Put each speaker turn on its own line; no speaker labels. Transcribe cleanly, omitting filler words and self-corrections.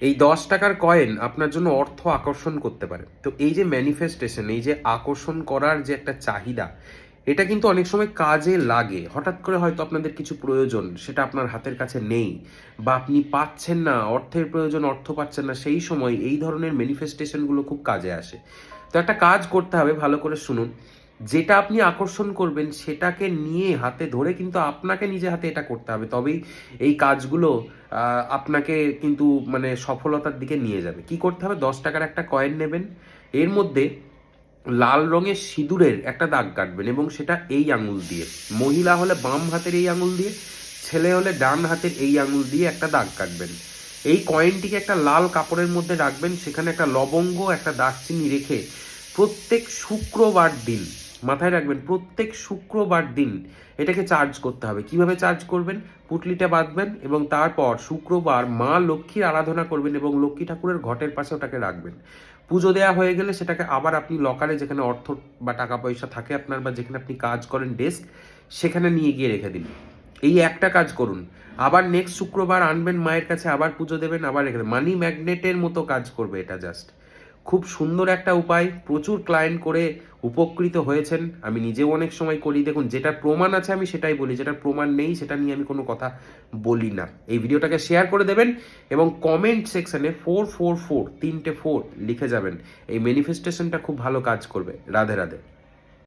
এই 10 টাকার কয়েন আপনার জন্য অর্থ আকর্ষণ করতে পারে। তো এই যে ম্যানিফেস্টেশন, এই যে আকর্ষণ করার যে একটা চাহিদা, এটা কিন্তু অনেক সময় কাজে লাগে। হঠাৎ করে হয়তো আপনাদের কিছু প্রয়োজন, সেটা আপনার হাতের কাছে নেই, বা আপনি পাচ্ছেন না, অর্থের প্রয়োজন, অর্থ পাচ্ছেন না, সেই সময় এই ধরনের ম্যানিফেস্টেশনগুলো খুব কাজে আসে। তো একটা কাজ করতে হবে, ভালো করে শুনুন। যেটা আপনি আকর্ষণ করবেন সেটাকে নিয়ে হাতে ধরে কিন্তু আপনাকে নিজে হাতে এটা করতে হবে, তবেই এই কাজগুলো আপনাকে কিন্তু মানে সফলতার দিকে নিয়ে যাবে। কি করতে হবে? 10 টাকার একটা কয়েন নেবেন, এর মধ্যে লাল রঙের সিঁদুরের একটা দাগ কাটবেন, এবং সেটা এই আঙুল দিয়ে, মহিলা হলে বাম হাতের এই আঙুল দিয়ে, ছেলে হলে ডান হাতের এই আঙুল দিয়ে একটা দাগ কাটবেন। এই কয়েনটিকে একটা লাল কাপড়ের মধ্যে রাখবেন, সেখানে একটা লবঙ্গ, একটা দারচিনি রেখে প্রত্যেক শুক্রবার দিন, মাথায় রাখবেন, প্রত্যেক শুক্রবার দিন এটাকে চার্জ করতে হবে। কিভাবে চার্জ করবেন? পুটলিটা বাঁধবেন এবং তারপর শুক্রবার মা লক্ষ্মীর আরাধনা করবেন এবং লক্ষ্মী ঠাকুরের ঘটের পাশে ওটাকে রাখবেন। পুজো দেওয়া হয়ে গেলে সেটাকে আবার আপনি লকারে, যেখানে অর্থ বা টাকা পয়সা থাকে আপনার, বা যেখানে আপনি কাজ করেন ডেস্ক, সেখানে নিয়ে গিয়ে রেখে দিন। এই একটা কাজ করুন। আবার নেক্সট শুক্রবার আনবেন মায়ের কাছে, আবার পুজো দেবেন, আবার রেখে দেবেন। মানি ম্যাগনেটের মতো কাজ করবে এটা। জাস্ট খুব সুন্দর একটা উপায়, প্রচুর ক্লায়েন্ট করে উপকৃত হয়েছেন। আমি নিজেও অনেক সময় করি। দেখুন, যেটা প্রমাণ আছে আমি সেটাই বলি, যেটা প্রমাণ নেই সেটা নিয়ে আমি কোনো কথা বলি না। এই ভিডিওটাকে শেয়ার করে দেবেন এবং কমেন্ট সেকশনে 444 3টে 4 লিখে যাবেন। এই ম্যানিফেস্টেশনটা খুব ভালো কাজ করবে। রাধে রাধে।